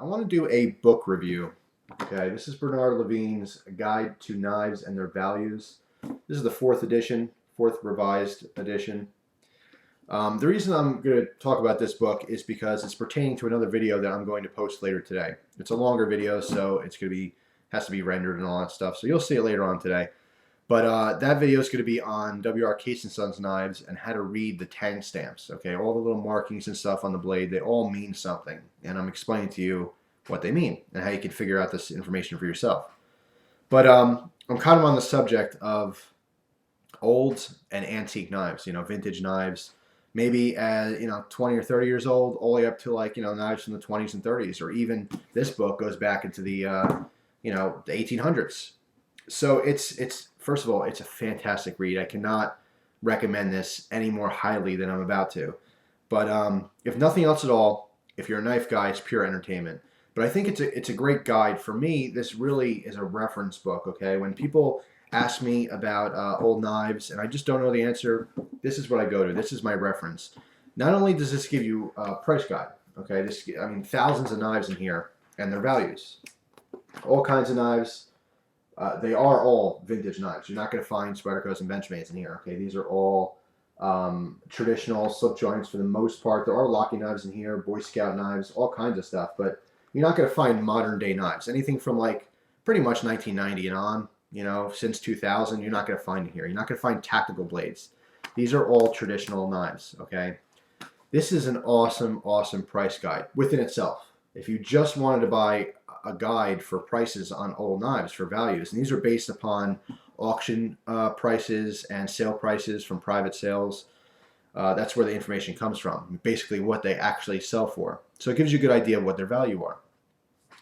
I want to do a book review. Okay, this is Bernard Levine's Guide to Knives and Their Values. This is the fourth edition, fourth revised edition. The reason I'm going to talk about this book is because it's pertaining to another video that I'm going to post later today. It's a longer video, so it's going to be has to be rendered and all that stuff. So you'll see it later on today. But that video is going to be on W.R. Case & Sons knives and how to read the tang stamps. Okay, all the little markings and stuff on the blade, they all mean something. And I'm explaining to you what they mean and how you can figure out this information for yourself. But I'm kind of on the subject of old and antique knives, vintage knives. Maybe 20 or 30 years old, all the way up to knives from the 20s and 30s, or even this book goes back into the the 1800s. So it's first of all, it's a fantastic read. I cannot recommend this any more highly than I'm about to. But if nothing else at all, if you're a knife guy, it's pure entertainment. But I think it's a great guide. For me, this really is a reference book, okay? When people ask me about old knives and I just don't know the answer, this is what I go to. This is my reference. Not only does this give you a price guide, okay? Thousands of knives in here and their values. All kinds of knives. They are all vintage knives. You're not going to find Spydercos and Benchmays in here. Okay, these are all traditional slip joints for the most part. There are locking knives in here, Boy Scout knives, all kinds of stuff. But you're not going to find modern day knives. Anything from pretty much 1990 and on, since 2000, you're not going to find in here. You're not going to find tactical blades. These are all traditional knives. Okay, this is an awesome, awesome price guide within itself. If you just wanted to buy a guide for prices on old knives for values, and these are based upon auction prices and sale prices from private sales. That's where the information comes from, basically what they actually sell for. So it gives you a good idea of what their value are.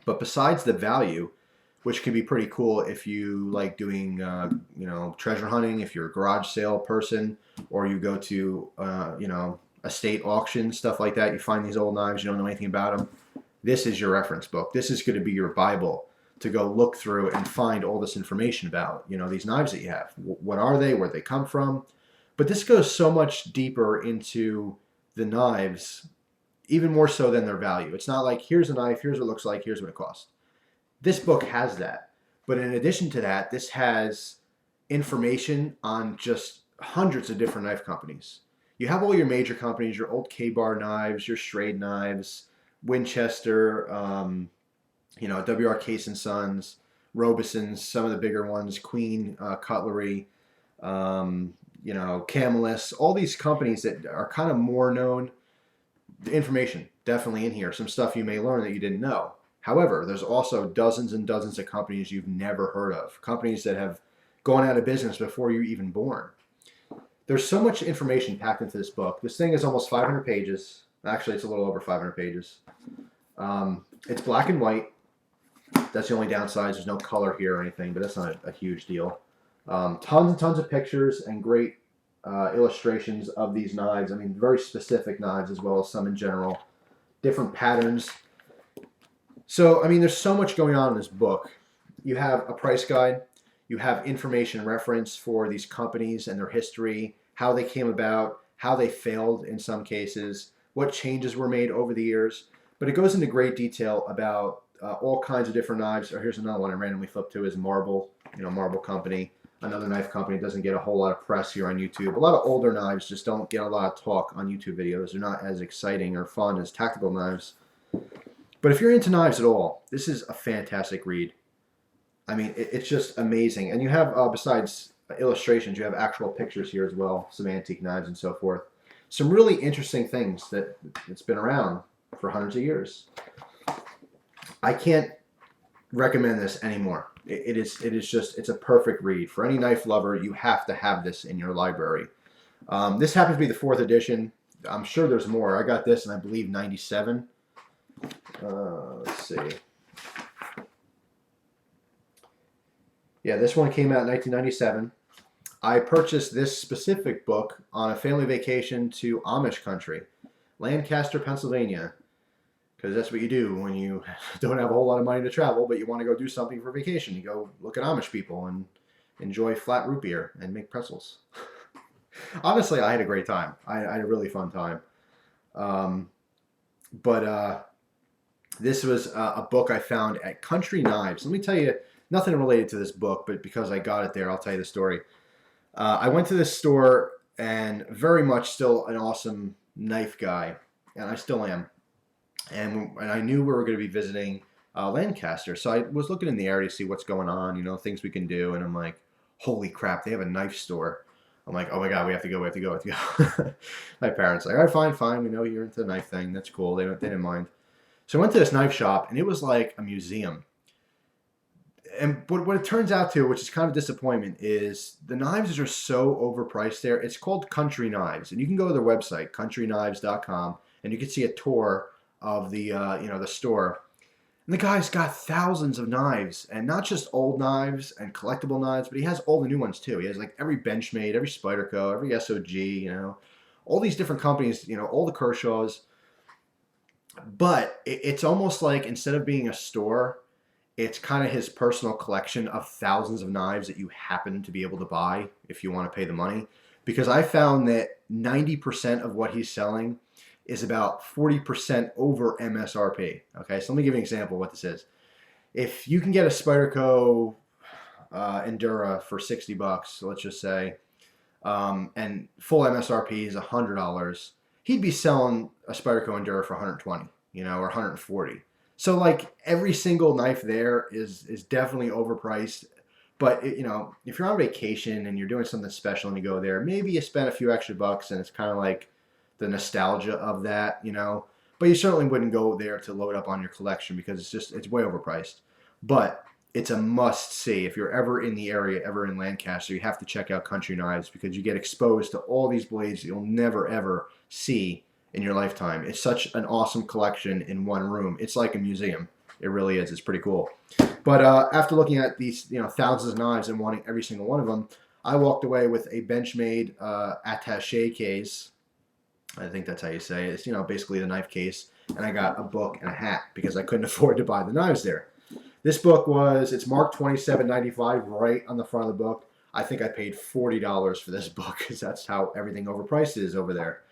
But besides the value, which can be pretty cool if you like doing treasure hunting, if you're a garage sale person, or you go to estate auction, stuff like that, you find these old knives, you don't know anything about them. This is your reference book. This is going to be your Bible to go look through and find all this information about, these knives that you have. What are they? Where they come from? But this goes so much deeper into the knives, even more so than their value. It's not like, here's a knife, here's what it looks like, here's what it costs. This book has that. But in addition to that, this has information on just hundreds of different knife companies. You have all your major companies, your old K-bar knives, your Schrade knives, Winchester, W.R. Case & Sons, Robeson's, some of the bigger ones, Queen Cutlery, Camelus, all these companies that are kind of more known. The information definitely in here, some stuff you may learn that you didn't know. However, there's also dozens and dozens of companies you've never heard of, companies that have gone out of business before you're even born. There's so much information packed into this book. This thing is almost 500 pages. Actually, it's a little over 500 pages. It's black and white. That's the only downside. There's no color here or anything, but that's not a huge deal. Tons and tons of pictures and great illustrations of these knives. Very specific knives as well as some in general. Different patterns. So, there's so much going on in this book. You have a price guide. You have information reference for these companies and their history, how they came about, how they failed in some cases, what changes were made over the years. But it goes into great detail about all kinds of different knives. Or here's another one I randomly flipped to is Marble, Marble Company. Another knife company doesn't get a whole lot of press here on YouTube. A lot of older knives just don't get a lot of talk on YouTube videos. They're not as exciting or fun as tactical knives. But if you're into knives at all, this is a fantastic read. It's just amazing. And you have, besides illustrations, you have actual pictures here as well, some antique knives and so forth. Some really interesting things that's been around for hundreds of years. I can't recommend this anymore. It's a perfect read. For any knife lover, you have to have this in your library. This happens to be the fourth edition. I'm sure there's more. I got this in, I believe, 97. Let's see. Yeah, this one came out in 1997. I purchased this specific book on a family vacation to Amish country, Lancaster, Pennsylvania, because that's what you do when you don't have a whole lot of money to travel, but you want to go do something for vacation. You go look at Amish people and enjoy flat root beer and make pretzels. Honestly, I had a great time. I had a really fun time. But This was a book I found at Country Knives. Let me tell you, nothing related to this book, but because I got it there, I'll tell you the story. I went to this store, and very much still an awesome knife guy, and I still am. And I knew we were going to be visiting Lancaster, so I was looking in the area to see what's going on, things we can do, and I'm like, holy crap, they have a knife store. I'm like, oh my god, we have to go, we have to go, we have to go. My parents are like, all right, fine, fine, we know you're into the knife thing, that's cool. They didn't mind. So I went to this knife shop, and it was like a museum. And what it turns out to, which is kind of disappointment, is the knives are so overpriced there. It's called Country Knives, and you can go to their website, countryknives.com, and you can see a tour of the store. And the guy's got thousands of knives, and not just old knives and collectible knives, but he has all the new ones too. He has like every Benchmade, every Spyderco, every SOG, all these different companies, all the Kershaws. But it's almost like instead of being a store, it's kind of his personal collection of thousands of knives that you happen to be able to buy if you want to pay the money. Because I found that 90% of what he's selling is about 40% over MSRP. Okay, so let me give you an example of what this is. If you can get a Spyderco Endura for $60, let's just say, and full MSRP is $100, he'd be selling a Spyderco Endura for 120, or 140. So like every single knife there is definitely overpriced. But if you're on vacation and you're doing something special and you go there, maybe you spend a few extra bucks and it's kind of like the nostalgia of that, But you certainly wouldn't go there to load up on your collection because it's way overpriced. But it's a must see if you're ever in the area, ever in Lancaster. You have to check out Country Knives because you get exposed to all these blades you'll never ever see in your lifetime. It's such an awesome collection in one room. It's like a museum. It really is. It's pretty cool. But after looking at these, thousands of knives and wanting every single one of them, I walked away with a Benchmade attaché case. I think that's how you say it. It's, basically the knife case. And I got a book and a hat because I couldn't afford to buy the knives there. This book it's marked $27.95 right on the front of the book. I think I paid $40 for this book because that's how everything overpriced is over there.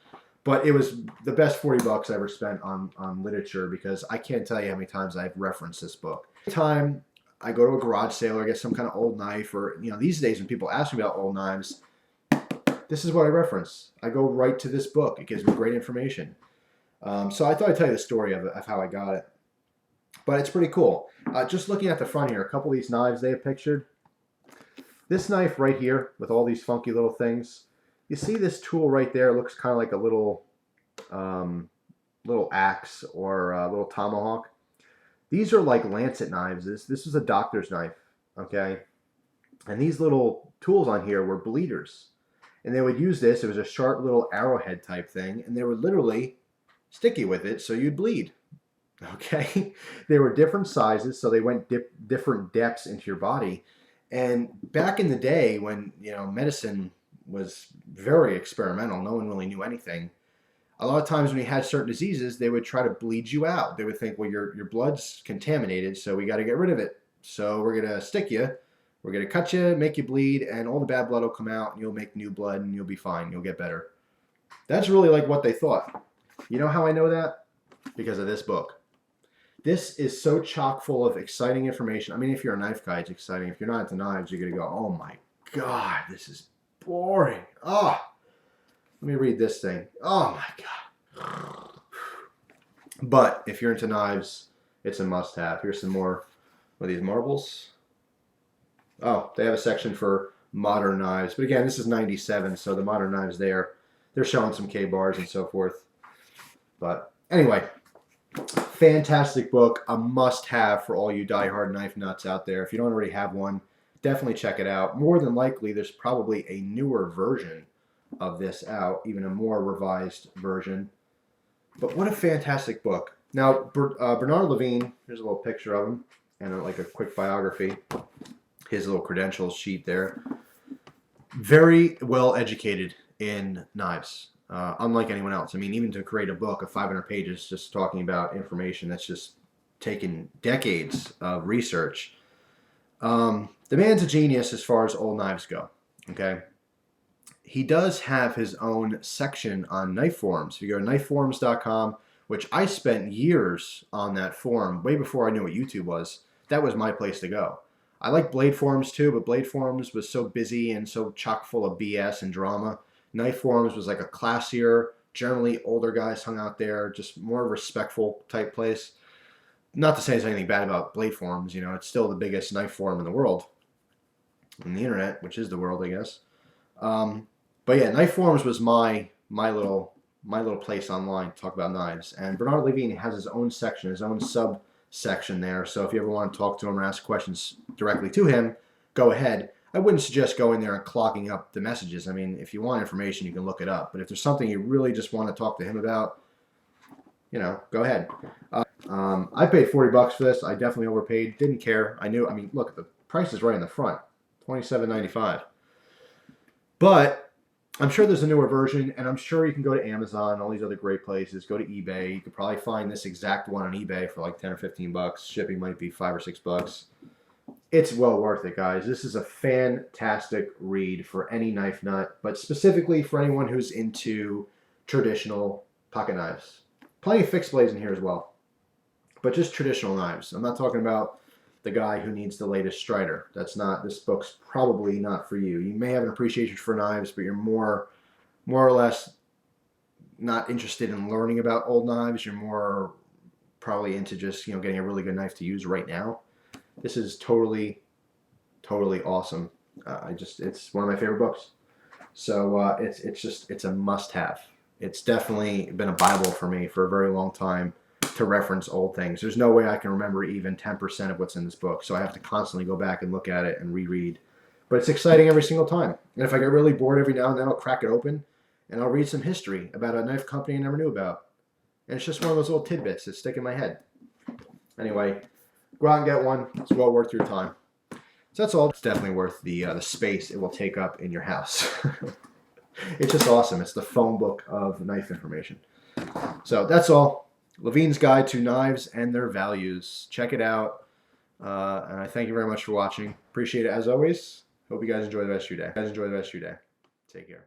But it was the best $40 I ever spent on literature because I can't tell you how many times I've referenced this book. Every time I go to a garage sale or get some kind of old knife, or these days when people ask me about old knives, this is what I reference. I go right to this book. It gives me great information. So I thought I'd tell you the story of how I got it. But it's pretty cool. Just looking at the front here, a couple of these knives they have pictured. This knife right here with all these funky little things. You see this tool right there? It looks kind of like a little axe or a little tomahawk. These are like lancet knives. This is a doctor's knife, okay? And these little tools on here were bleeders. And they would use this. It was a sharp little arrowhead type thing. And they were literally sticky with it so you'd bleed, okay? They were different sizes, so they went different depths into your body. And back in the day when, medicine was very experimental. No one really knew anything. A lot of times when you had certain diseases, they would try to bleed you out. They would think, well, your blood's contaminated, so we got to get rid of it. So we're going to stick you. We're going to cut you, make you bleed, and all the bad blood will come out, and you'll make new blood, and you'll be fine. You'll get better. That's really like what they thought. You know how I know that? Because of this book. This is so chock full of exciting information. I mean, if you're a knife guy, it's exciting. If you're not into knives, you're going to go, oh my God, this is boring. Oh, let me read this thing. Oh my God. But if you're into knives, it's a must-have. Here's some more of these marbles. Oh, they have a section for modern knives. But again, this is 97, so the modern knives they're showing some K-bars and so forth. But anyway, fantastic book. A must-have for all you die-hard knife nuts out there. If you don't already have one, definitely check it out. More than likely, there's probably a newer version of this out, even a more revised version. But what a fantastic book. Now, Bernard Levine, here's a little picture of him, and like a quick biography. His little credentials sheet there. Very well educated in knives, unlike anyone else. I mean, even to create a book of 500 pages just talking about information that's just taken decades of research. The man's a genius as far as old knives go, okay? He does have his own section on knife forums. If you go to knifeforums.com, which I spent years on that forum way before I knew what YouTube was. That was my place to go. I like Blade forums too, but Blade forums was so busy and so chock full of BS and drama. Knife forums was like a classier, generally older guys hung out there, just more respectful type place. Not to say there's anything bad about Blade forums, you know, it's still the biggest knife forum in the world, in the internet, which is the world, I guess. But yeah, knife forums was my little place online to talk about knives. And Bernard Levine has his own section, his own subsection there. So if you ever want to talk to him or ask questions directly to him, go ahead. I wouldn't suggest going there and clogging up the messages. I mean, if you want information, you can look it up. But if there's something you really just want to talk to him about, you know, go ahead. I paid $40 for this. I definitely overpaid. Didn't care. I mean, look, the price is right in the front, $27.95. But I'm sure there's a newer version, and I'm sure you can go to Amazon, all these other great places. Go to eBay. You could probably find this exact one on eBay for like 10 or 15 bucks. Shipping might be $5 or $6. It's well worth it, guys. This is a fantastic read for any knife nut, but specifically for anyone who's into traditional pocket knives. Plenty of fixed blades in here as well, but just traditional knives. I'm not talking about the guy who needs the latest Strider. This book's probably not for you. You may have an appreciation for knives, but you're more or less not interested in learning about old knives. You're more probably into just, you know, getting a really good knife to use right now. This is totally awesome. It's one of my favorite books. So it's a must-have. It's definitely been a Bible for me for a very long time to reference old things. There's no way I can remember even 10% of what's in this book, so I have to constantly go back and look at it and reread. But it's exciting every single time. And if I get really bored every now and then, I'll crack it open and I'll read some history about a knife company I never knew about. And it's just one of those little tidbits that stick in my head. Anyway, go out and get one. It's well worth your time. So that's all. It's definitely worth the space it will take up in your house. It's just awesome. It's the phone book of knife information. So that's all. Levine's Guide to Knives and Their Values. Check it out. And I thank you very much for watching. Appreciate it as always. Hope you guys enjoy the rest of your day. Take care.